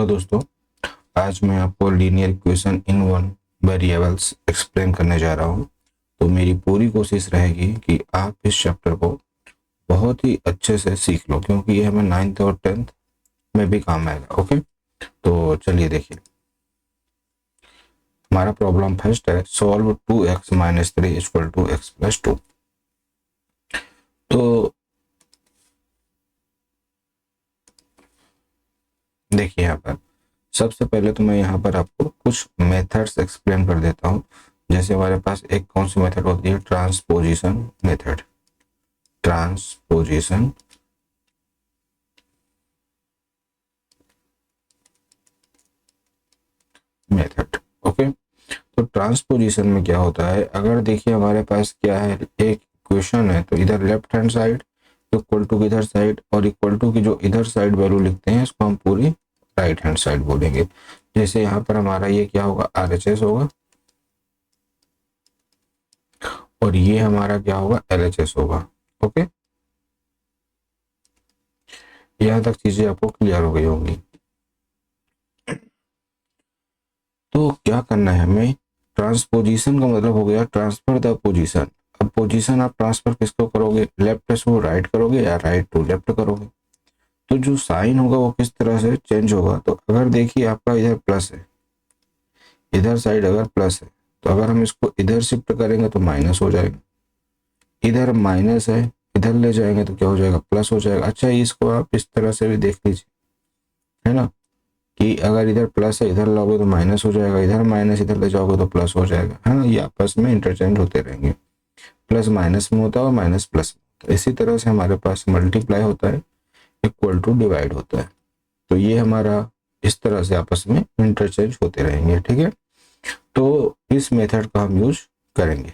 Hello दोस्तों, आज मैं आपको linear equation in one variables explain करने जा रहा हूँ। तो मेरी पूरी कोशिश रहेगी कि आप इस चैप्टर को बहुत ही अच्छे से सीख लो, क्योंकि ये हमें 9th और 10th में भी काम आएगा। ओके, तो चलिए देखिए, हमारा प्रॉब्लम फर्स्ट है, solve 2x minus 3 equal to x plus 2। तो देखिए, यहाँ पर सबसे पहले तो मैं यहाँ पर आपको कुछ मेथड्स एक्सप्लेन कर देता हूँ। जैसे हमारे पास एक कौन सी मेथड होती है, transposition method. Transposition method, okay. तो ट्रांसपोजिशन में क्या होता है, अगर देखिए हमारे पास क्या है, एक इक्वेशन है, तो इधर left hand side equal to इधर साइड, और इक्वल टू की जो इधर साइड वैल्यू लिखते हैं इसको हम पूरी राइट हैंड साइड बोलेंगे। जैसे यहाँ पर हमारा ये क्या होगा, RHS होगा, और ये हमारा क्या होगा, LHS होगा। ओके, यहाँ तक चीजें आपको क्लियर हो गई होंगी। तो क्या करना है हमें, ट्रांसपोजिशन का मतलब हो गया ट्रांसफर द पोजीशन। अब पोजीशन आप ट्रांसफर किसको करोगे, लेफ्ट से राइट करोगे या राइट टू लेफ्ट करोगे। तो जो साइन होगा वो किस तरह से चेंज होगा, तो अगर देखिए आपका इधर प्लस है, इधर साइड अगर प्लस है, तो अगर हम इसको इधर शिफ्ट करेंगे तो माइनस हो जाएगा। इधर माइनस है, इधर ले जाएंगे तो क्या हो जाएगा, प्लस हो जाएगा। अच्छा, इसको आप इस तरह से भी देख लीजिए, है ना, कि अगर इधर प्लस है इधर लाओगे तो माइनस हो जाएगा, इधर माइनस इधर ले जाओगे तो प्लस हो जाएगा, है ना। ये आपस में इंटरचेंज होते रहेंगे, प्लस माइनस में होता है और माइनस प्लस में होता है। इसी तरह से हमारे पास मल्टीप्लाई होता है, इक्वल टू डिवाइड होता है। तो ये हमारा इस तरह से आपस में इंटरचेंज होते रहेंगे, ठीक है। तो इस मेथड का हम यूज करेंगे।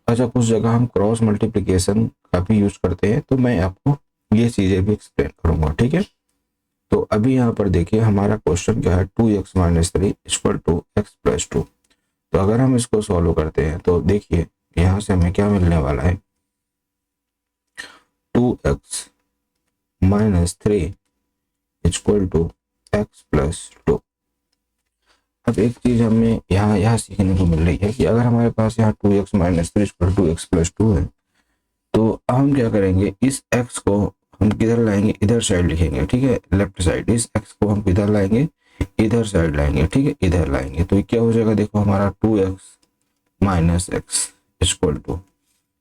अच्छा, कुछ जगह हम क्रॉस मल्टीप्लिकेशन का भी यूज करते हैं, तो मैं आपको ये चीजें भी एक्सप्लेन करूंगा, ठीक है। तो अभी यहाँ पर देखिए हमारा क्वेश्चन क्या है, 2x minus 3 equal to x plus 2। तो अगर हम इसको सॉल्व करते हैं तो देखिए यहाँ से हमें क्या मिलने वाला है, 2x minus 3 equal to x plus 2। अब एक चीज हमें यहाँ सीखने को मिल रही है कि अगर हमारे पास यहाँ 2x minus 3 equal to x plus 2 है, तो अब हम क्या करेंगे, इस x को हम किधर लाएंगे, इधर साइड लिखेंगे, ठीक है, लेफ्ट साइड। इस x को हम किधर लाएंगे, इधर साइड लाएंगे, ठीक है, इधर लाएंगे। तो क्या हो जाएगा, देखो हमारा 2x minus x equal to,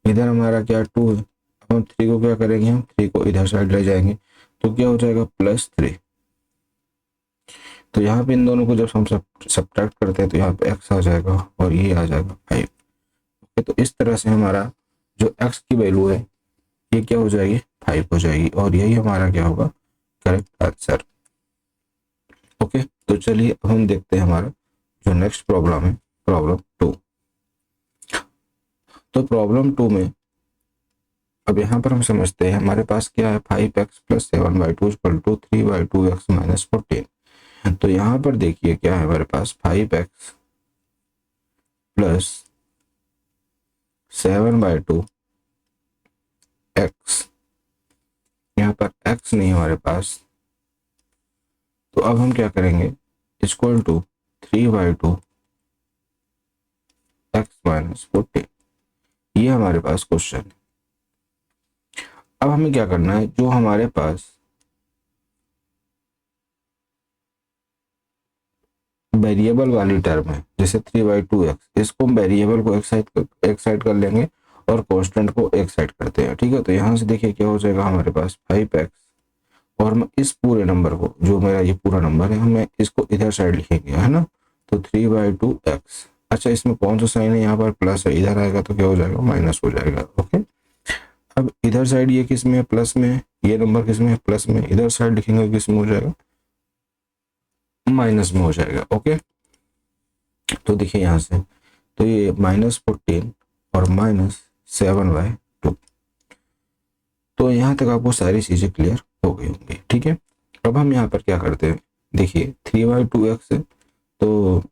इधर हमारा क्या 2 है, अब हम 3 को क्या करेंगे, हम 3 को इधर साइड ले जाएंगे, तो क्या हो जाएगा प्लस 3। तो यहाँ पे इन दोनों को जब हम सब्ट्रैक्ट करते हैं तो यहाँ पे x आ जाएगा और ये आ जाएगा 5। तो इस तरह से हमारा जो x की वैल्यू है ये क्या हो जाएगी, 5 हो जाएगी, और यही हमारा क्या होगा, करेक्ट आंसर। ओके, तो चलिए अब हम देखते हैं हमारा जो नेक्स्ट प्रॉब्लम है, प्रॉब्लम 2। तो प्रॉब्लम 2 में अब यहाँ पर हम समझते हैं हमारे पास क्या है, 5x plus 7/2 equal to 3/2x minus 14। तो यहाँ पर देखिए क्या है हमारे पास, 5x प्लस 7/2 x, यहाँ पर x नहीं हमारे पास, तो अब हम क्या करेंगे, इक्वल टू 3/2 x माइनस 14। ये हमारे पास क्वेश्चन है। अब हमें क्या करना है, जो हमारे पास वेरिएबल वाली टर्म है, जैसे 3/2x, इसको हम वेरिएबल को एक साइड कर लेंगे और कांस्टेंट को एक साइड करते हैं, ठीक है। तो यहाँ से देखिए क्या हो जाएगा हमारे पास 5x, और मैं इस पूरे नंबर को, जो मेरा ये पूरा नंबर है, हमें इसको इधर साइड लिखेंगे, है ना। तो 3/2x। अच्छा, इसमें कौन सा साइन है, यहाँ पर प्लस है, इधर आएगा तो क्या हो जाएगा, माइनस हो जाएगा। ओके, अब इधर साइड ये किस में है, प्लस में है, ये नंबर किस में है, प्लस में, इधर साइड लिखेंगे किस में हो जाएगा, माइनस में हो जाएगा। ओके, तो देखिए यहाँ से, तो ये -14 और -7/2। तो यहाँ तक आपको सारी चीजें क्लियर हो गई होंगी, ठीक है। अब हम यहाँ पर क्या करते हैं, देखिए 3/2x है, तो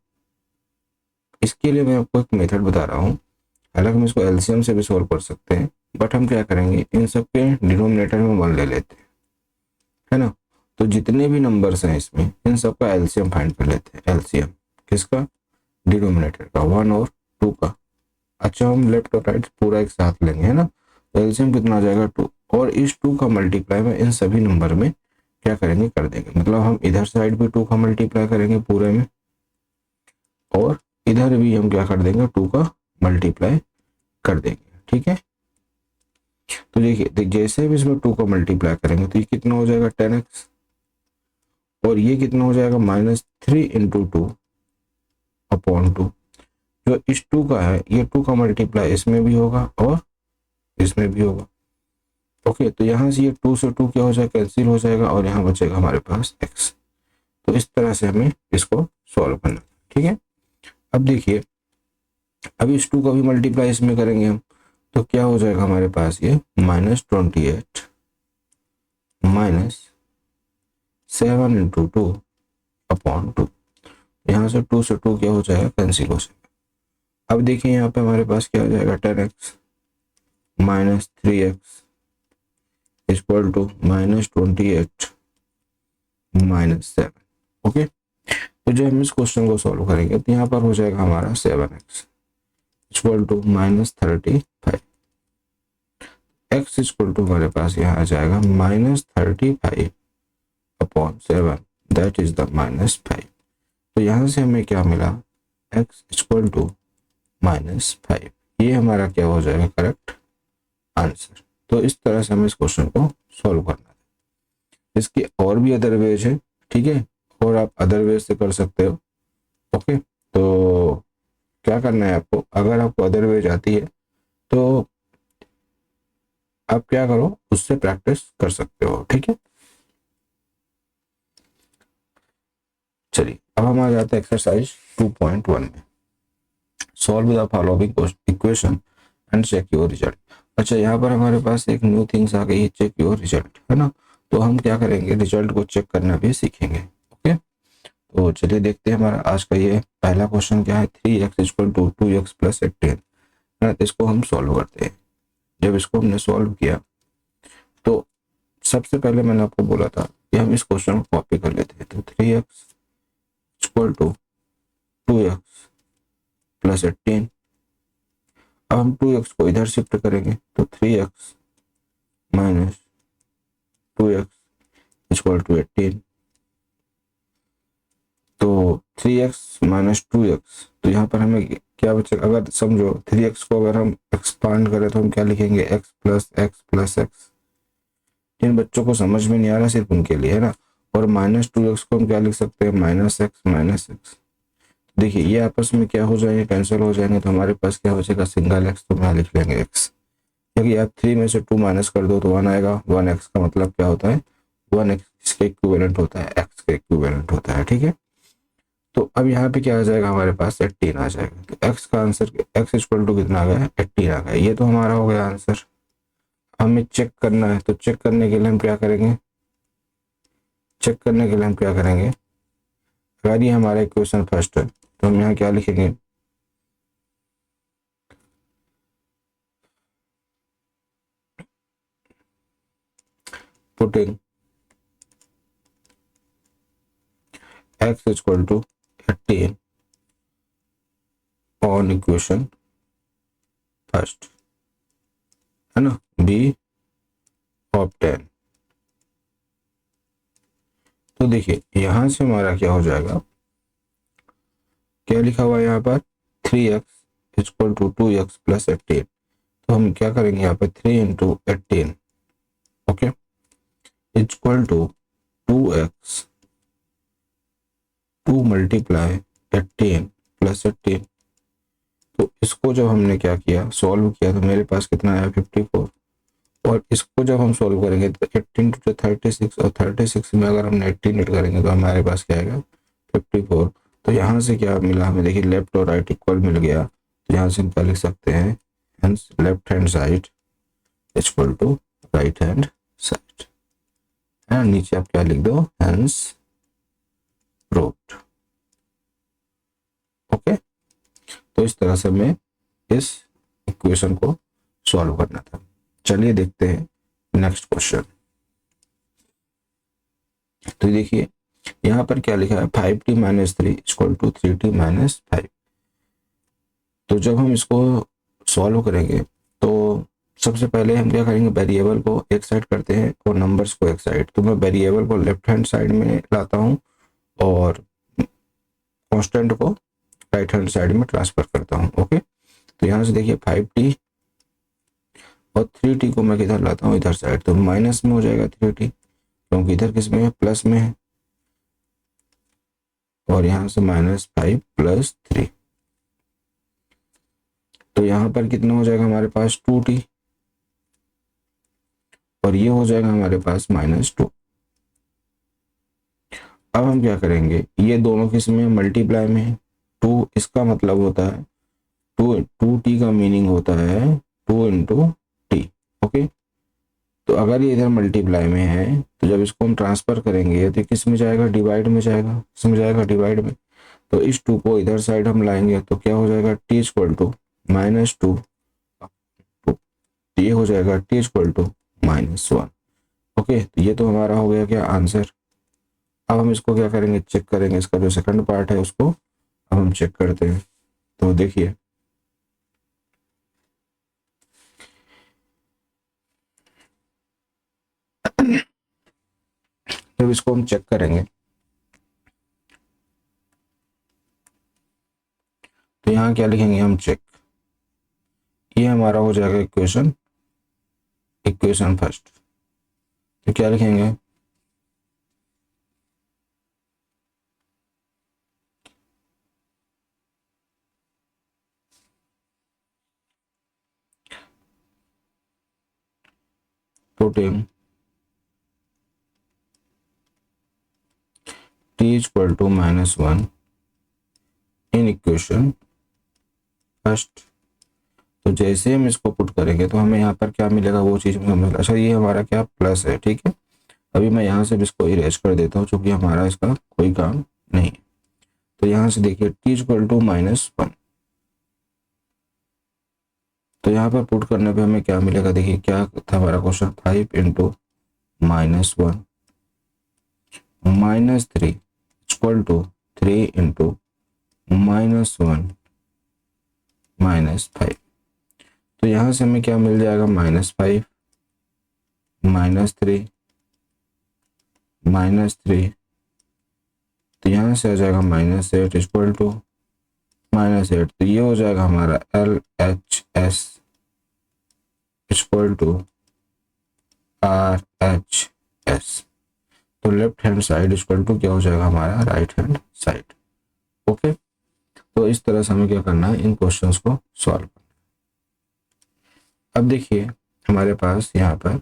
इसके लिए मैं आपको एक मेथड बता रहा हूँ। हालांकि हम इसको एलसीएम से भी सोल्व कर सकते हैं, बट हम क्या करेंगे, इन सब के डिनोमिनेटर में 1 ले लेते हैं, है ना। तो जितने भी नंबर्स हैं इसमें, इन सबका एलसीएम फाइंड कर लेते हैं। एलसीएम किसका? डिनोमिनेटर का, 1 और 2 का। अच्छा, हम लेफ्ट और राइट पूरा एक साथ लेंगे, है ना। तो एलसीएम कितना आ जाएगा? 2। और इस 2 का मल्टीप्लाई में इन सभी नंबर में क्या करेंगे? कर देंगे। मतलब हम इधर साइड भी 2 का मल्टीप्लाई करेंगे पूरे में, और इधर भी हम क्या कर देंगे? 2 का मल्टीप्लाई कर देंगे। ठीक है। तो देखिए, जैसे भी इसमें 2 का मल्टीप्लाई करेंगे तो ये कितना हो जाएगा? 10x। और ये कितना हो जाएगा? -3 इंटू 2 अपॉन 2। जो इस 2 का है, ये 2 का मल्टीप्लाई इसमें भी होगा और इसमें भी होगा। ओके, तो यहाँ से ये 2 से 2 क्या हो जाएगा? कैंसिल हो जाएगा, और यहाँ बचेगा हमारे पास x। तो इस तरह से हमें इसको सॉल्व करना है। ठीक है। अब देखिए, अब इस 2 का भी मल्टीप्लाई इसमें करेंगे हम, तो क्या हो जाएगा हमारे पास? ये -28 -7 इंटू 2 अपॉन 2। यहाँ से 2 से 2 क्या हो जाएगा? कैंसिल हो जाएगा। अब देखिए यहाँ पे हमारे पास क्या हो जाएगा? 10x -3x equal to -28 -7। Okay, तो जब हम इस क्वेश्चन को सॉल्व करेंगे तो यहाँ पर हो जाएगा हमारा 7x equal to -35। x equal to हमारे पास यहाँ आ जाएगा -35 अपॉन 7, दैट इज द -5। तो यहाँ से हमें क्या मिला? x equal to -5। ये हमारा क्या हो जाएगा? Correct answer. तो इस तरह से हमें इस क्वेश्चन को सॉल्व करना है। इसके और भी अदर वेज है, ठीक है, और आप अदर वेज से कर सकते हो। ओके, तो क्या करना है आपको? अगर आपको अदर वेज आती है तो आप क्या करो? उससे प्रैक्टिस कर सकते हो। ठीक है, चलिए अब हम आ जाते हैं एक्सरसाइज 2.1 में। Solve the following equation and check your result. अच्छा, यहाँ पर हमारे पास एक न्यू थिंग्स आ गई है, चेक योर रिजल्ट, है ना। तो हम क्या करेंगे? रिजल्ट को चेक करना भी सीखेंगे। ओके, तो चलिए देखते हैं हमारा आज का ये पहला क्वेश्चन क्या है। 3x equal to 2x plus 18, है ना। इसको हम सॉल्व करते हैं। जब इसको हमने सॉल्व किया तो सबसे पहले मैंने आपको बोला था कि हम इस क्वेश्चन को कॉपी कर लेते हैं। तो 3x equal to 2x plus 18। अब हम 2x को इधर शिफ्ट करेंगे तो 3x minus 2x equal to 18। तो 3x माइनस 2x, तो यहाँ पर हमें क्या बचेगा? अगर समझो 3x को अगर हम एक्सपांड करें तो हम क्या लिखेंगे? x plus x plus x. जिन बच्चों को समझ में नहीं आ रहा सिर्फ उनके लिए, है ना। और -2x को हम क्या लिख सकते हैं? -x। देखिए ये आपस में क्या हो जाएंगे? कैंसिल हो जाएंगे। तो हमारे पास क्या बचेगा? Single x। तो यहाँ लिख लेंगे x, क्योंकि आप 3 में से 2 माइनस कर दो तो 1 आएगा। 1x का मतलब क्या होता है? 1x के इक्विवेलेंट होता है, x के इक्विवेलेंट होता है। ठीक है, तो अब यहाँ पे क्या आ जाएगा? हमारे पास 18 आ जाएगा। तो x का आंसर, x इक्वल टू कितना आ गया? 18 आ गया। ये तो हमारा हो गया आंसर। हमें चेक करना है, तो चेक करने के लिए हम क्या करेंगे? अगर ये हमारा इक्वेशन फर्स्ट है तो हम यहाँ क्या लिखेंगे? Putting x equal to 18 on equation first, है ना, b ऑफ 10। तो देखिए यहां से हमारा क्या हो जाएगा? क्या लिखा हुआ है यहाँ पर? 3x equal to 2x plus 18। तो हम क्या करेंगे यहाँ पे? 3 into 18, okay, equal to 2x 2 multiply 18 plus 18। तो इसको जब हमने क्या किया? सॉल्व किया, तो मेरे पास कितना आया? 54। और इसको जब हम सॉल्व करेंगे तो 18 टू 36, और 36 में अगर हमने 18 ऐड करेंगे तो हमारे पास क्या आएगा? 54। तो यहाँ से क्या मिला हमें? देखिए लेफ्ट और राइट इक्वल मिल गया। तो यहाँ से हम क्या लिख सकते हैं? Hence left hand side equal to right hand side, है। नीचे आप क्या लिख दो? Hence proved. ओके, तो इस तरह से हमें इस इक्वेशन को सॉल्व करना था। चलिए देखते हैं नेक्स्ट क्वेश्चन। तो देखिए यहाँ पर क्या लिखा है, 5t minus 3 equal to 3t minus 5। तो जब हम इसको सॉल्व करेंगे तो सबसे पहले हम क्या करेंगे, वेरिएबल को एक साइड करते हैं और नंबर्स को एक साइड। तो मैं वेरिएबल को लेफ्ट हैंड साइड में लाता हूँ और कांस्टेंट को राइट हैंड साइड में ट्रांसफर करता हूँ। ओके, तो यहाँ से देखिए 5t और 3t को मैं किधर लाता हूँ, इधर साइड। तो माइनस में हो जाएगा 3t, क्योंकि इधर किस में है, प्लस में है। और यहाँ से -5 + 3, तो यहाँ पर कितना हो जाएगा हमारे पास 2t, और ये हो जाएगा हमारे पास -2। अब हम क्या करेंगे, ये दोनों किस में मल्टीप्लाई में है, 2, इसका मतलब होता है 2t का मीनिंग होता है 2 × t। ओके, तो अगर ये इधर मल्टीप्लाई में है तो जब इसको हम ट्रांसफर करेंगे तो किस में जाएगा, डिवाइड में जाएगा, किस में जाएगा, डिवाइड में। तो इस 2 को इधर साइड हम लाएंगे तो क्या हो जाएगा, t = -2, ये हो जाएगा t = -1। ओके, तो ये तो हमारा हो गया क्या, आंसर। अब हम इसको क्या करेंगे, चेक करेंगे, इसका जो सेकंड पार्ट है उसको अब हम चेक करते हैं। तो देखिए जब इसको हम चेक करेंगे तो यहाँ क्या लिखेंगे हम, चेक। ये हमारा हो जाएगा इक्वेशन फर्स्ट। तो क्या लिखेंगे, putting t = -1 इन इक्वेशन फर्स्ट। तो जैसे हम इसको पुट करेंगे तो हमें यहाँ पर क्या मिलेगा, वो चीज़ में समझ। अच्छा, ये हमारा क्या प्लस है, ठीक है। अभी मैं यहाँ से इसको इरेज कर देता हूँ क्योंकि हमारा इसका कोई काम नहीं है। तो यहाँ से देखिए t = -1, तो यहाँ पर पुट करने पे हमें क्या मिलेगा, देखिए क्या था हमारा क्वेश्चन, 5 × -1 -3 = 3 × -1 -5। तो यहाँ से हमें क्या मिल जाएगा, -5 -3 -3, तो यहाँ से आ जाएगा -8 = -8। तो ये हो जाएगा हमारा LHS = RHS। तो left hand side equal to क्या हो जाएगा हमारा, राइट हैंड साइड। ओके, तो इस तरह से हमें क्या करना है, इन क्वेश्चंस को सॉल्व करना है। अब देखिए हमारे पास यहाँ पर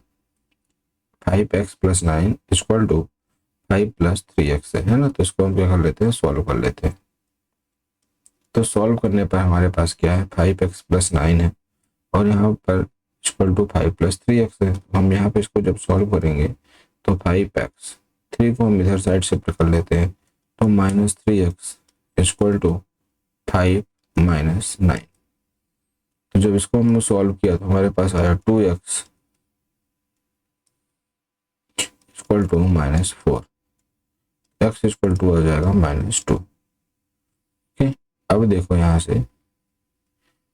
5x + 9 = 5 + 3x है ना। तो इसको हम क्या कर लेते हैं, सॉल्व कर लेते हैं। तो सॉल्व करने पर हमारे पास क्या है, 5x + 9 है और यहाँ पर = 5 + 3x है। तो हम यहाँ पे इसको जब सॉल्व करेंगे तो 5x, 3 को हम इधर साइड शिफ्ट कर लेते हैं तो -3x = 5 - 9। तो जब इसको हमने सॉल्व किया तो हमारे पास आया 2x = -4, x = आ जाएगा -2। ओके, अब देखो यहाँ से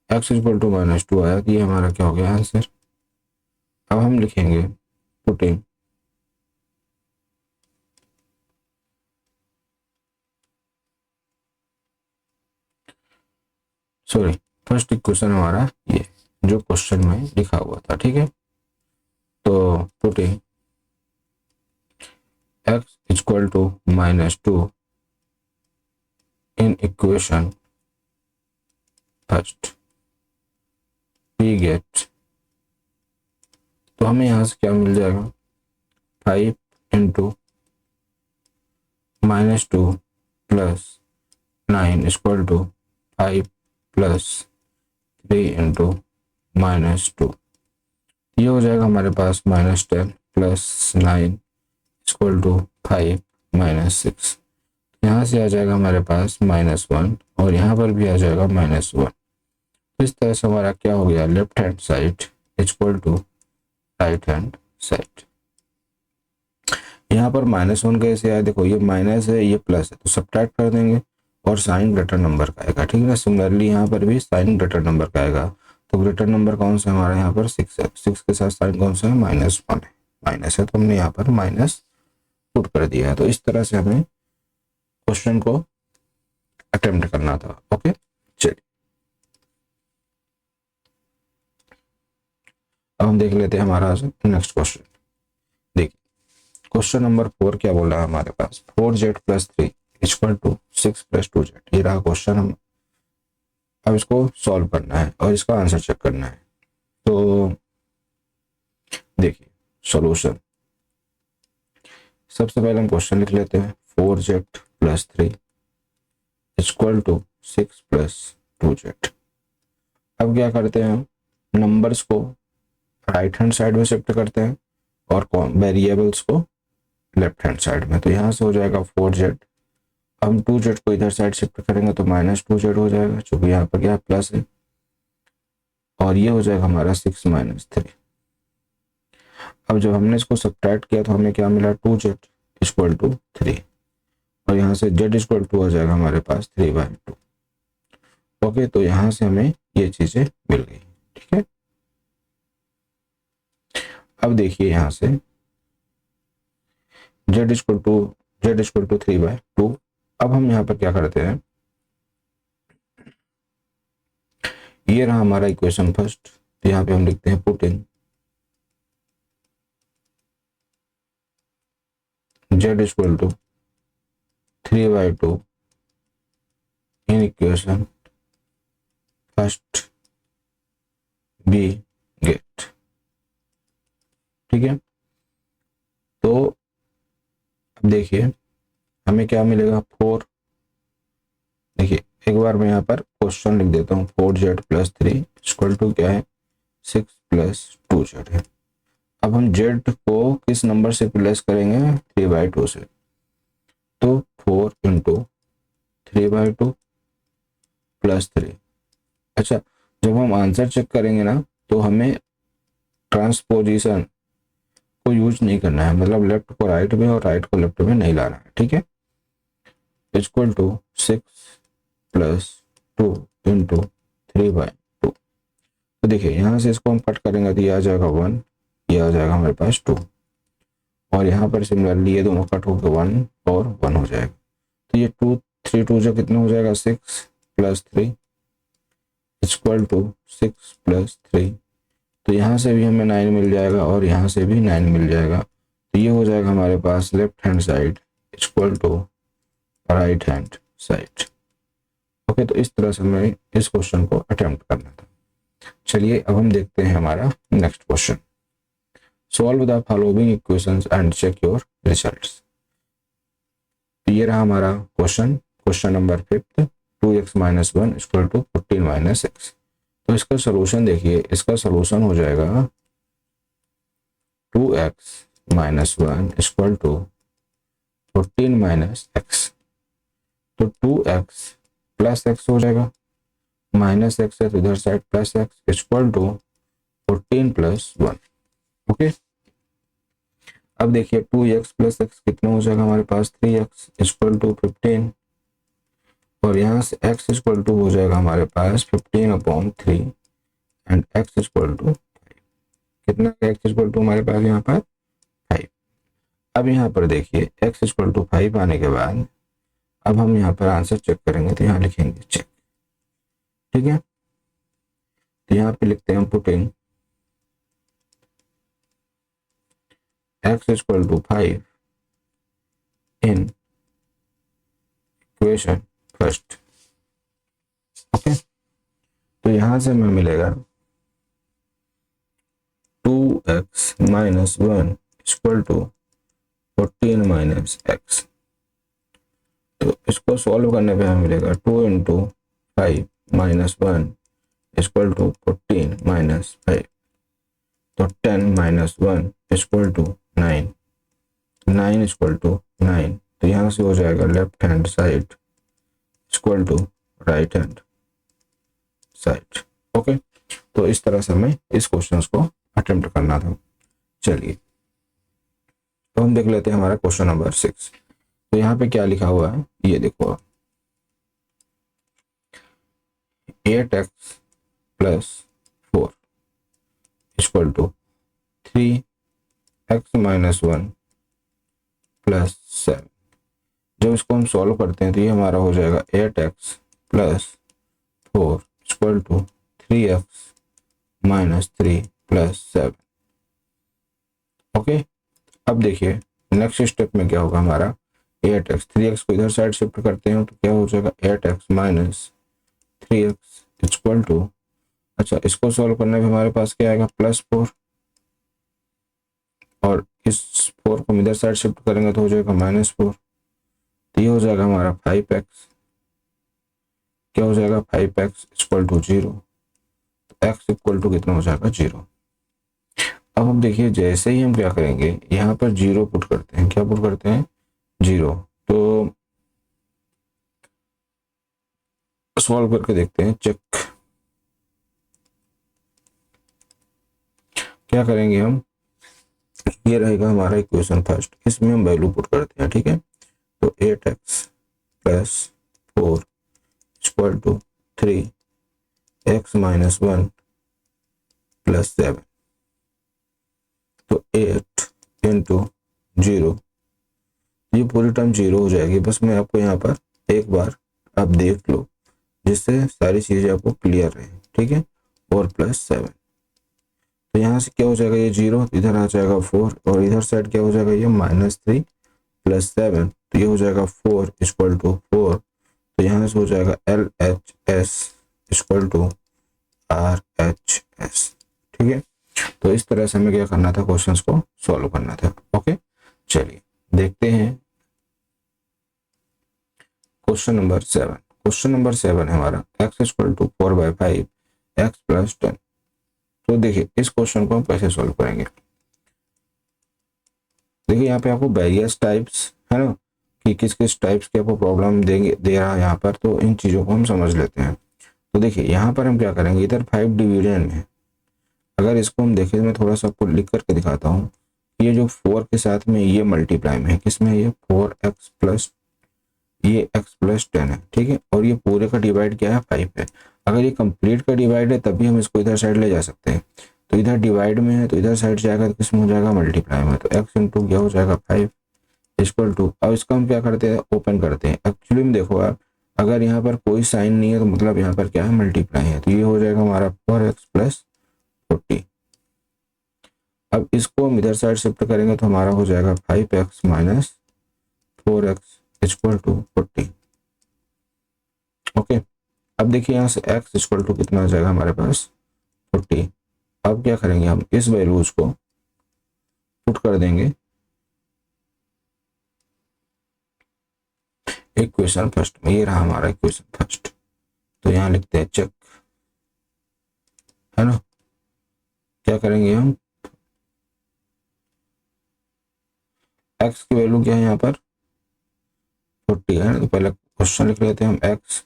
x = -2 आया तो ये हमारा क्या हो गया, आंसर। अब हम लिखेंगे पुटिंग फर्स्ट इक्वेशन हमारा ये जो क्वेश्चन में लिखा हुआ था, ठीक है। तो putting x = -2 in equation first we get, तो हमें यहाँ से क्या मिल जाएगा, 5 × -2 + 9 = 5 + 3 × -2। ये हो जाएगा हमारे पास -10 + 9 = 5 - 6। यहाँ से आ जाएगा हमारे पास -1 और यहाँ पर भी आ जाएगा -1। इस तरह से हमारा क्या हो गया, left hand side = right hand side. यहाँ यहाँ पर -1 कैसे आया, देखो ये माइनस है ये प्लस है तो सब्ट्रैक्ट कर देंगे और साइन ग्रेटर नंबर का आएगा, ठीक है ना। सिमिलरली यहाँ पर भी साइन ग्रेटर नंबर का आएगा, तो ग्रेटर नंबर कौन सा हमारा यहाँ पर 6 है, 6 के साथ साइन कौन सा है -1 है, माइनस है तो हमने यहाँ पर माइनस पुट कर दिया है। तो इस तरह से हमें क्वेश्चन को अटेम्प्ट करना था। ओके चलिए अब हम देख लेते हैं हमारा नेक्स्ट क्वेश्चन। देखिए क्वेश्चन नंबर 4 क्या बोल रहा है हमारे पास, 4z + 3 = 6 + 2z। ये रहा क्वेश्चन, हम अब इसको सॉल्व करना है और इसका आंसर चेक करना है। तो देखिए सॉल्यूशन, सबसे पहले हम क्वेश्चन लिख लेते हैं, 4z + 3 = 6 + 2z। अब क्या करते हैं, हम नंबर्स को राइट हैंड साइड में शिफ्ट करते हैं और वेरिएबल्स को लेफ्ट हैंड साइड में। तो यहाँ से हो जाएगा 4z, हम 2z को इधर साइड शिफ्ट करेंगे तो -2z हो जाएगा, क्योंकि यहाँ पर क्या प्लस है, और ये हो जाएगा हमारा 6 - 3। अब जब हमने इसको सब्ट्रैक्ट किया तो हमें क्या मिला, 2z = 3 और यहाँ से z = हो जाएगा हमारे पास 3/2। ओके तो यहाँ से हमें ये चीजें मिल गई, ठीक है। अब देखिए यहाँ से z = 3/2। अब हम यहाँ पर क्या करते हैं, ये रहा हमारा इक्वेशन फर्स्ट, तो यहाँ पे हम लिखते हैं put in z = 3/2 in equation first we get, ठीक है। तो अब देखिए हमें क्या मिलेगा, 4, देखिए एक बार मैं यहाँ पर क्वेश्चन लिख देता हूँ, 4z + 3 = क्या है 6 + 2z है। अब हम z को किस नंबर से प्लेस करेंगे, 3/2 से, तो 4 × 3/2 + 3। अच्छा जब हम आंसर चेक करेंगे ना तो हमें ट्रांसपोजिशन को यूज नहीं करना है, मतलब लेफ्ट को राइट में और राइट को लेफ्ट में नहीं लाना है, ठीक है। = 6 + 2 × 3/2। तो देखिए यहाँ से इसको हम कट करेंगे तो ये आ जाएगा 1, ये आ जाएगा हमारे पास 2, और यहाँ पर सिमिलरली ये दोनों कट होकर 1 और 1 हो जाएगा। तो ये 2 3 2 जो कितना हो जाएगा 6 + 3 = 6 + 3। तो यहाँ से भी हमें 9 मिल जाएगा और यहाँ से भी 9 मिल जाएगा। तो ये हो जाएगा हमारे पास left hand side = right hand side. Okay तो इस तरह से हमें इस क्वेश्चन को अटेम्प्ट करना था। चलिए अब हम देखते हैं हमारा next question, solve the following equations and check your results. ये रहा हमारा question, question number 5, 2x - 1 = 14 - x। तो इसका सलूशन देखिए, इसका सलूशन हो जाएगा 2x - 1 = 14 - x। तो 2x + x हो जाएगा, -x है तो इधर साइड +x = 14 + 1। ओके अब देखिए 2x + x कितना हो जाएगा हमारे पास, 3x = 15, और यहाँ से x = हो जाएगा हमारे पास 15/3 एंड x = कितना, x = हमारे पास यहाँ पर 5। अब यहाँ पर देखिए x = 5 आने के बाद अब हम यहाँ पर आंसर चेक करेंगे, तो यहाँ लिखेंगे चेक, ठीक है। तो यहाँ पे लिखते हैं हम पुटिंग x = 5 इन इक्वेशन फर्स्ट। ओके तो यहाँ से हमें मिलेगा 2x - 1 = 14 - x। तो इसको सॉल्व करने पे हमें मिलेगा 2 × 5 - 1 = 14 - 5। तो 10 - 1 = 9, 9 = 9। तो यहाँ से हो जाएगा left hand side = right hand side. Okay तो इस तरह से हमें इस क्वेश्चन को अटेम्प्ट करना था। चलिए तो हम देख लेते हैं हमारा क्वेश्चन नंबर 6। तो यहाँ पे क्या लिखा हुआ है ये देखो आप, 8x plus 4 equal to 3x minus 1 plus 7। जब इसको हम सॉल्व करते हैं तो ये हमारा हो जाएगा 8x plus 4 equal to 3x minus 3 plus 7। Okay, अब देखिए नेक्स्ट स्टेप में क्या होगा हमारा, 8x 3x को इधर साइड शिफ्ट करते हैं तो क्या हो जाएगा 8x minus 3x equal to, अच्छा इसको सॉल्व करने में हमारे पास क्या आएगा प्लस 4, और इस 4 को इधर साइड शिफ्ट करेंगे तो हो जाएगा माइनस 4। तो ये हो जाएगा हमारा 5x, क्या हो जाएगा 5x equal to 0, x equal to कितना हो जाएगा 0। अब हम देखिए जैसे ही हम क्या करेंगे यहाँ पर 0 पुट करते हैं, क्या पुट करते हैं 0, तो सॉल्व करके देखते हैं, चेक क्या करेंगे हम, ये रहेगा हमारा इक्वेशन फर्स्ट, इसमें हम वैल्यू पुट करते हैं, ठीक है। तो 8x plus 4 equal to 3x minus 1 plus 7। तो 8 इंटू 0, ये पूरी टर्म 0 हो जाएगी। बस मैं आपको यहाँ पर एक बार आप देख लो जिससे सारी चीजें आपको क्लियर रहे, ठीक है। 4 प्लस 7, तो यहाँ से क्या हो जाएगा ये 0, इधर आ जाएगा 4, और इधर साइड क्या हो जाएगा ये माइनस 3 प्लस 7, तो ये हो जाएगा 4 इक्वल टू 4। तो यहाँ से हो जाएगा LHS इक्वल टू RHS, ठीक है। तो इस तरह से हमें क्या करना था, क्वेश्चंस को सॉल्व करना था। ओके, चलिए देखते हैं क्वेश्चन नंबर 7। क्वेश्चन नंबर 7 है हमारा x equal to 4/5 x plus 10। तो देखिए इस क्वेश्चन को हम कैसे सॉल्व करेंगे। देखिए यहाँ पे आपको वेरियस टाइप्स है ना, कि किस किस टाइप्स के आपको प्रॉब्लम देंगे दे रहा है यहाँ पर, तो इन चीज़ों को हम समझ लेते हैं। तो देखिए यहाँ पर हम क्या करेंगे, इधर 5 डिवीजन में अगर इसको हम देखें, मैं थोड़ा सा आपको लिख करके दिखाता हूँ। ये जो 4 के साथ में ये मल्टीप्लाई में है, किसमें ये 4x प्लस ये x प्लस 10 है, ठीक है। और ये पूरे का डिवाइड क्या है 5 है। अगर ये कंप्लीट का डिवाइड है तभी हम इसको इधर साइड ले जा सकते हैं। तो इधर डिवाइड में है तो इधर साइड जाएगा तो किसमें हो जाएगा मल्टीप्लाई में, तो x इंटू क्या हो जाएगा 5 इक्वल टू, अब इसका हम क्या करते हैं ओपन करते हैं। एक्चुअली में देखो आप, अगर यहाँ पर कोई साइन नहीं है तो मतलब यहाँ पर क्या है मल्टीप्लाई है, तो ये हो जाएगा हमारा 4x प्लस 40। अब इसको हम इधर साइड शिफ्ट करेंगे तो हमारा हो जाएगा 5x minus 4x equal to 40। Okay, अब देखिए यहाँ से x इक्वल टू कितना आ जाएगा हमारे पास 40। अब क्या करेंगे हम इस वैल्यूज को पुट कर देंगे इक्वेशन फर्स्ट में, ये रहा हमारा इक्वेशन फर्स्ट। तो यहाँ लिखते हैं चेक, है ना। क्या करेंगे हम, x की वैल्यू क्या है यहाँ पर 40 है, तो पहले क्वेश्चन लिख लेते हैं हम x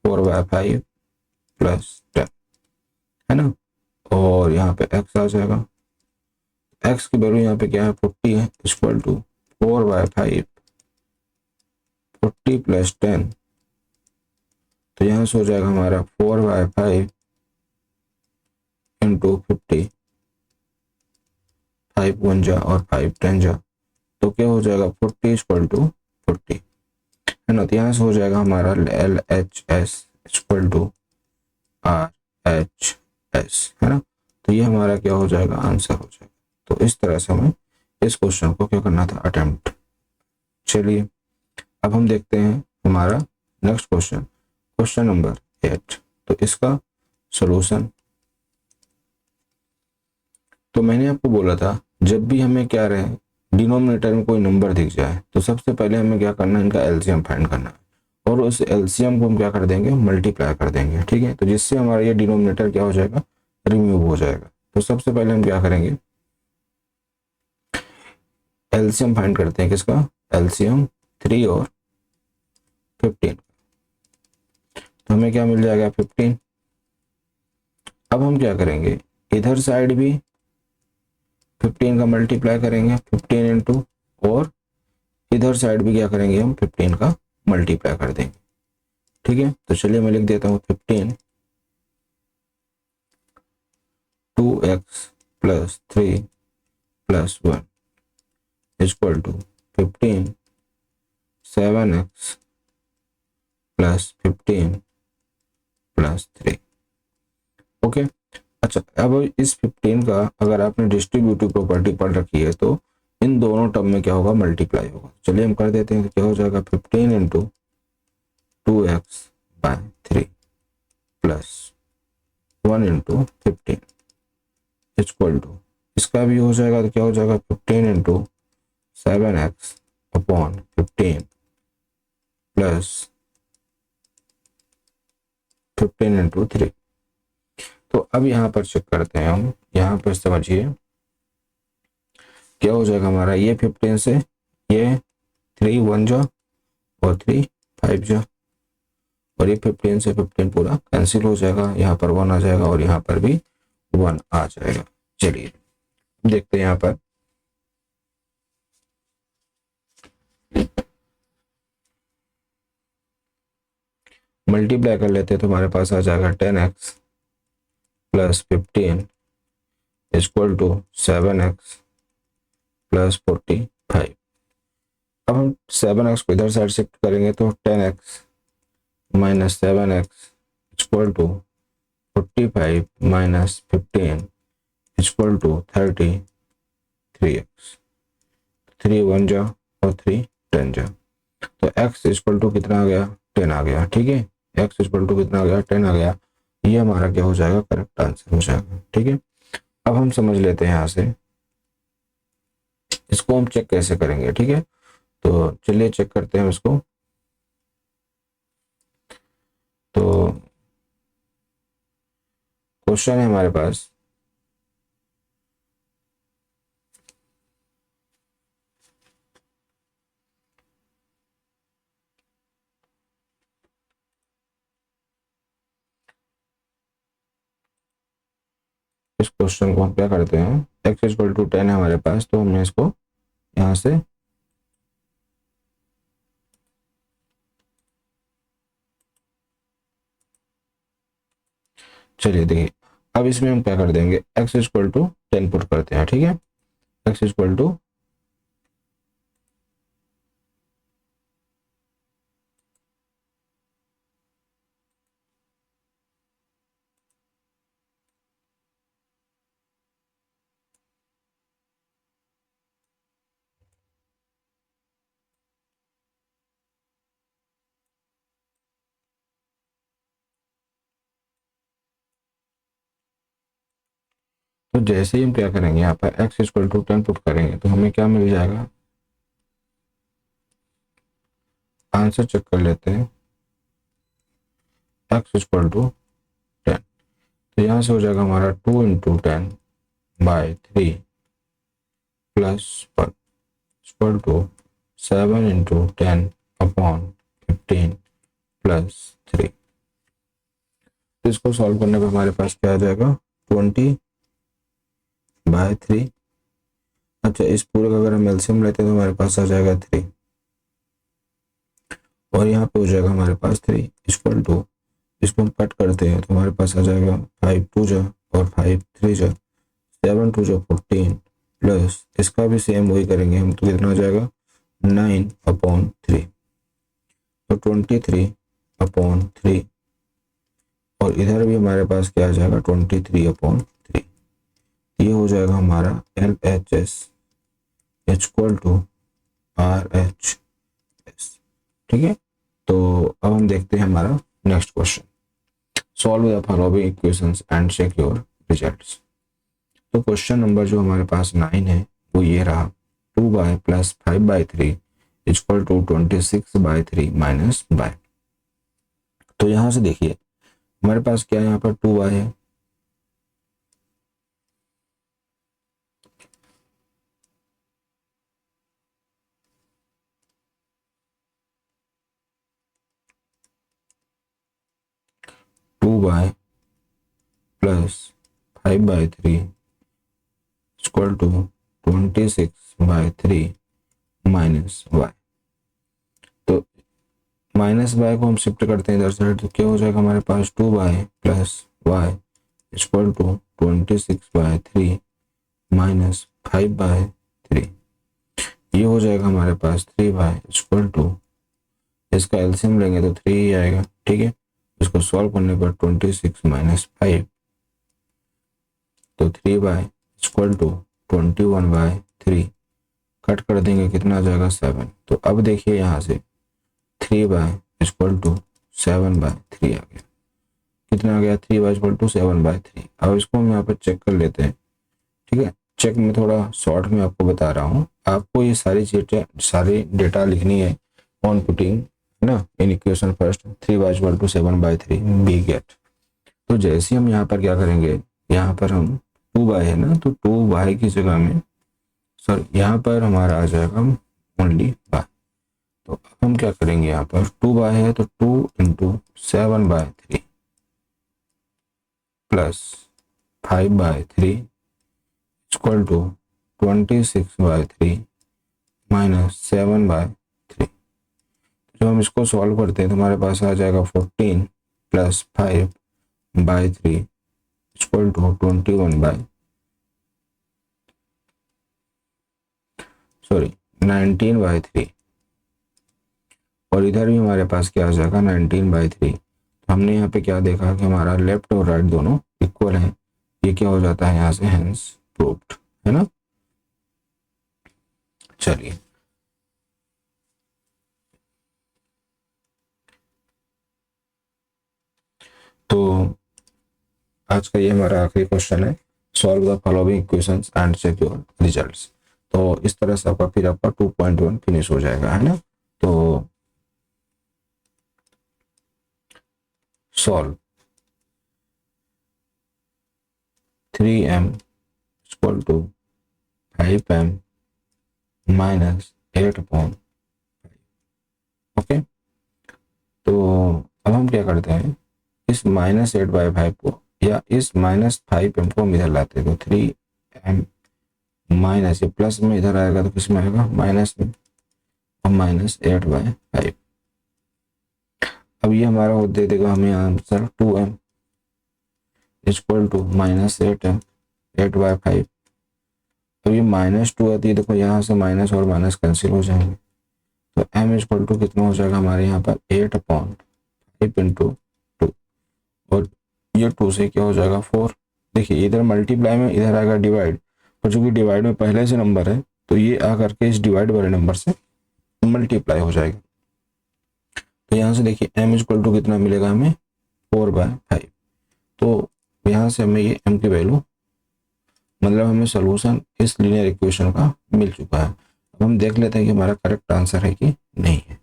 4/5 प्लस 10, है ना। और यहाँ पे x आ जाएगा, x की वैल्यू यहाँ पे क्या है 40 है, इक्वल टू 4/5 40 प्लस 10। तो यहाँ से हो जाएगा हमारा 4/5 इंटू 50, 5 1 जा और 5 10 जा, तो क्या हो जाएगा 40 इक्वल टू 40, है ना। तो यहाँ से हो जाएगा हमारा LHS इक्वल टू RHS, है ना। तो ये हमारा क्या हो जाएगा आंसर हो जाएगा। तो इस तरह से हमें इस क्वेश्चन को क्या करना था अटेम्प्ट। चलिए अब हम देखते हैं हमारा नेक्स्ट क्वेश्चन, क्वेश्चन नंबर 8। तो इसका सॉल्यूशन, तो मैंने आपको बोला था जब भी हमें क्या रहे डिनोमिनेटर में कोई नंबर दिख जाए तो सबसे पहले हमें क्या करना है इनका एलसीएम फाइंड करना है, और उस एलसीएम को हम क्या कर देंगे मल्टीप्लाई कर देंगे, ठीक है। तो जिससे हमारा ये डिनोमिनेटर क्या हो जाएगा रिमूव हो जाएगा। तो सबसे पहले हम क्या करेंगे एलसीएम फाइंड करते हैं, किसका एलसीएम 3 और 15, तो हमें क्या मिल जाएगा 15। अब हम क्या करेंगे इधर साइड भी 15 का मल्टीप्लाई करेंगे, 15 इंटू और इधर साइड भी क्या करेंगे हम 15 का मल्टीप्लाई कर देंगे। ठीक है, तो चलिए मैं लिख देता हूँ 15 2x plus 3 plus 1 equal to 15 7x plus 15 plus 3। Okay, अच्छा अब इस 15 का अगर आपने डिस्ट्रीब्यूटिव प्रॉपर्टी पढ़ रखी है तो इन दोनों टर्म में क्या होगा, मल्टीप्लाई होगा। चलिए हम कर देते हैं, तो क्या हो जाएगा 15 into 2x by 3 plus 1 into 15 equal to, इसका भी हो जाएगा तो क्या हो जाएगा 15 into 7x upon 15 plus 15 into 3। तो अब यहाँ पर चेक करते हैं हम, यहाँ पर समझिए क्या हो जाएगा हमारा, ये 15 से ये 3 1 जा और 3 5 जा, और ये 15 से 15 पूरा कैंसिल हो जाएगा, यहाँ पर 1 आ जाएगा और यहाँ पर भी 1 आ जाएगा। चलिए देखते हैं यहाँ पर, मल्टीप्लाई कर लेते हैं तो हमारे पास आ जाएगा 10x plus 15 equal to 7x plus 45। अब हम 7x को इधर साइड शिफ्ट करेंगे तो 10x minus 7x equal to 45 minus 15 equal to 33x। 3 1 जा और 3 10 जा, तो x इक्वल टू कितना आ गया, 10 आ गया। ठीक है, x इक्वल टू कितना आ गया, 10 आ गया। ये हमारा क्या हो जाएगा, करेक्ट आंसर हो जाएगा। ठीक है, अब हम समझ लेते हैं यहाँ से इसको हम चेक कैसे करेंगे। ठीक है, तो चलिए चेक करते हैं इसको। तो क्वेश्चन है हमारे पास, इस क्वेश्चन को हम क्या करते हैं, x इक्वल टू 10 है हमारे पास, तो हमने इसको यहाँ से चलिए देखिए, अब इसमें हम क्या कर देंगे, x इक्वल टू 10 पुट करते हैं। ठीक है, x इक्वल टू तो जैसे ही हम क्या करेंगे, यहाँ पर x इक्वल टू 10 पुट करेंगे तो हमें क्या मिल जाएगा, आंसर चेक कर लेते हैं। x इक्वल टू 10, तो यहाँ से हो जाएगा हमारा 2 into 10 by 3 plus 1 equal to 7 into 10 upon 15 plus 3। तो इसको सॉल्व करने पर हमारे पास क्या आ जाएगा, 20 बाय 3। अच्छा, इस पूरे का अगर हम एलसीएम लेते हैं तो हमारे पास आ जाएगा 3, और यहाँ पे हो जाएगा हमारे पास 3 इक्वल टू, इसको हम कट करते हैं तो हमारे पास आ जाएगा 5 2 जा और 5 3 जा, 7 2 जा 14 प्लस इसका भी सेम वही करेंगे हम, तो कितना आ जाएगा 9 अपॉन 3, तो 23 अपॉन 3, और इधर भी हमारे पास क्या आ जाएगा 23 अपॉन 3। ये हो जाएगा हमारा LHS इक्वल टू RHS। ठीक है, तो अब हम देखते हैं हमारा next question, solve the following equations and check your results. तो क्वेश्चन नंबर जो हमारे पास 9 है वो ये रहा, 2y plus 5/3 equal to 26/3 minus y. तो यहाँ से देखिए हमारे पास क्या है, यहाँ पर 2y है, y plus 5/3 equal to 26/3 minus y. तो माइनस वाई को हम शिफ्ट करते हैं इधर साइड, तो क्या हो जाएगा हमारे पास 2y plus y equal to 26/3 minus 5/3। ये हो जाएगा हमारे पास 3y इक्वल टू, इसका एलसीएम लेंगे तो 3 ही आएगा, ठीक है। इसको सॉल्व करने पर 26 माइनस 5, तो 3y इक्वल टू 21/3 कट कर देंगे, कितना आ जाएगा 7। तो अब देखिए यहाँ से 3y इक्वल टू 7/3 आ गया। कितना आ गया? 3y equal to 7/3। अब इसको हम यहाँ पर चेक कर लेते हैं, ठीक है। चेक में थोड़ा शॉर्ट में आपको बता रहा हूँ, आपको ये सारी चीजें, सारी डेटा लिखनी है ऑन पुटिंग, है ना, in equation first 3y equal to 7/3 we get. तो जैसे हम यहाँ पर क्या करेंगे, यहाँ पर हम 2y है ना, तो 2y की जगह में सर यहाँ पर हमारा आ जाएगा ओनली y। तो अब हम क्या करेंगे, यहाँ पर 2y है तो 2 इंटू 7/3 प्लस 5/3 इक्वल टू 26/3 माइनस 7/3। जब हम इसको सॉल्व करते हैं तो हमारे पास आ जाएगा 14 प्लस 5/3 इक्वल टू 19/3। और इधर भी हमारे पास क्या आ जाएगा 19/3। तो हमने यहाँ पे क्या देखा कि हमारा लेफ्ट और राइट दोनों इक्वल हैं, ये क्या हो जाता है यहाँ से, हेंस प्रूव्ड, है ना। चलिए तो आज का ये हमारा आखिरी क्वेश्चन है, solve the following equations and check your results. तो इस तरह से आपका फिर आपका 2.1 फिनिश हो जाएगा, है ना। तो solve 3m equal to 5m minus 8/5। Okay, तो अब हम क्या करते हैं, इस -8/5 को या इस -5m को हम इधर लाते हैं, तो 3m माइनस, ये प्लस में इधर आएगा तो किस में आएगा, माइनस में, और -8/5। अब ये हमारा हो दे देगा हमें answer 2m equal to -8m 8/5। तो ये -2 आती है, देखो यहाँ से माइनस और माइनस कैंसिल हो जाएंगे, तो m इक्वल टू कितना हो जाएगा हमारे यहाँ पर 8/5 इंटू 2, और ये 2 से क्या हो जाएगा 4। देखिए इधर मल्टीप्लाई में इधर आएगा डिवाइड, और चूंकि डिवाइड में पहले से नंबर है तो ये आकर के इस डिवाइड वाले नंबर से मल्टीप्लाई हो जाएगा। तो यहाँ से देखिए m इक्वल टू कितना मिलेगा हमें 4/5। तो यहाँ से हमें ये m की वैल्यू, मतलब हमें सोल्यूशन इस लीनियर इक्वेशन का मिल चुका है। अब हम देख लेते हैं कि हमारा करेक्ट आंसर है कि नहीं है।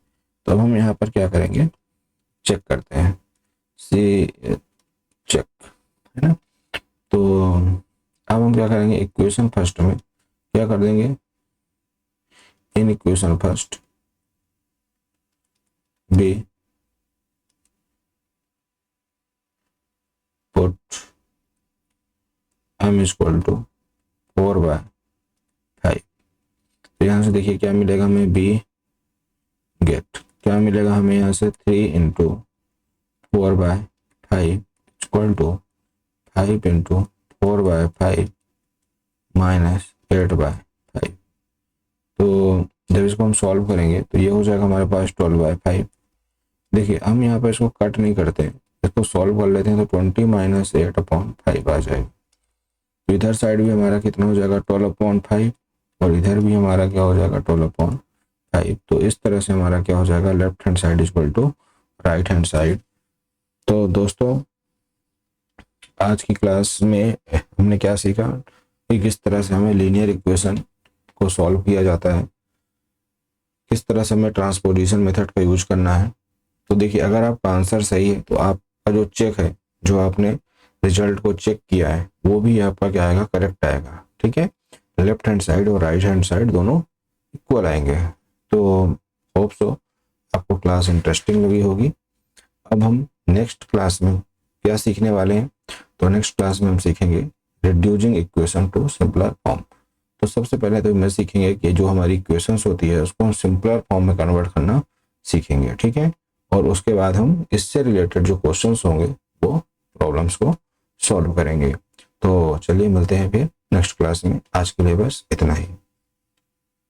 तो अब हम यहाँ पर क्या करेंगे, चेक करते हैं, सी चेक, है ना। तो अब हम क्या करेंगे, इक्वेशन फर्स्ट में क्या कर देंगे, in equation first we put m equal to 4/5। तो यहाँ से देखिए क्या मिलेगा हमें, b गेट क्या मिलेगा हमें यहाँ से 3 into 4/5 equal to 5 into 4/5 minus 8/5। तो जब इसको हम सॉल्व करेंगे तो ये हो जाएगा हमारे पास 12/5। देखिए हम यहाँ पर इसको कट नहीं करते, इसको सॉल्व कर लेते हैं, तो 20 माइनस 8/5 आ जाएगा। तो इधर साइड भी हमारा कितना हो जाएगा 12/5, और इधर भी हमारा क्या हो जाएगा 12/5। तो इस तरह से हमारा क्या हो जाएगा, left hand side equal to right hand side. तो दोस्तों आज की क्लास में हमने क्या सीखा कि किस तरह से हमें लीनियर इक्वेशन को सॉल्व किया जाता है, किस तरह से हमें ट्रांसपोजिशन मेथड का यूज करना है। तो देखिए अगर आपका आंसर सही है तो आपका जो चेक है, जो आपने रिजल्ट को चेक किया है, वो भी आपका क्या आएगा, करेक्ट आएगा, ठीक है। लेफ्ट हैंड साइड और राइट हैंड साइड दोनों इक्वल आएंगे। तो होप सो आपको क्लास इंटरेस्टिंग लगी होगी। अब हम नेक्स्ट क्लास में क्या सीखने वाले हैं, तो नेक्स्ट क्लास में हम सीखेंगे reducing equation two simpler form. तो सबसे पहले तो मैं सीखेंगे कि जो हमारी इक्वेशंस होती है उसको हम सिंपलर फॉर्म में कन्वर्ट करना सीखेंगे, ठीक है। और उसके बाद हम इससे रिलेटेड जो क्वेश्चंस होंगे वो प्रॉब्लम्स को सॉल्व करेंगे। तो चलिए मिलते हैं फिर नेक्स्ट क्लास में। आज के लिए बस इतना ही।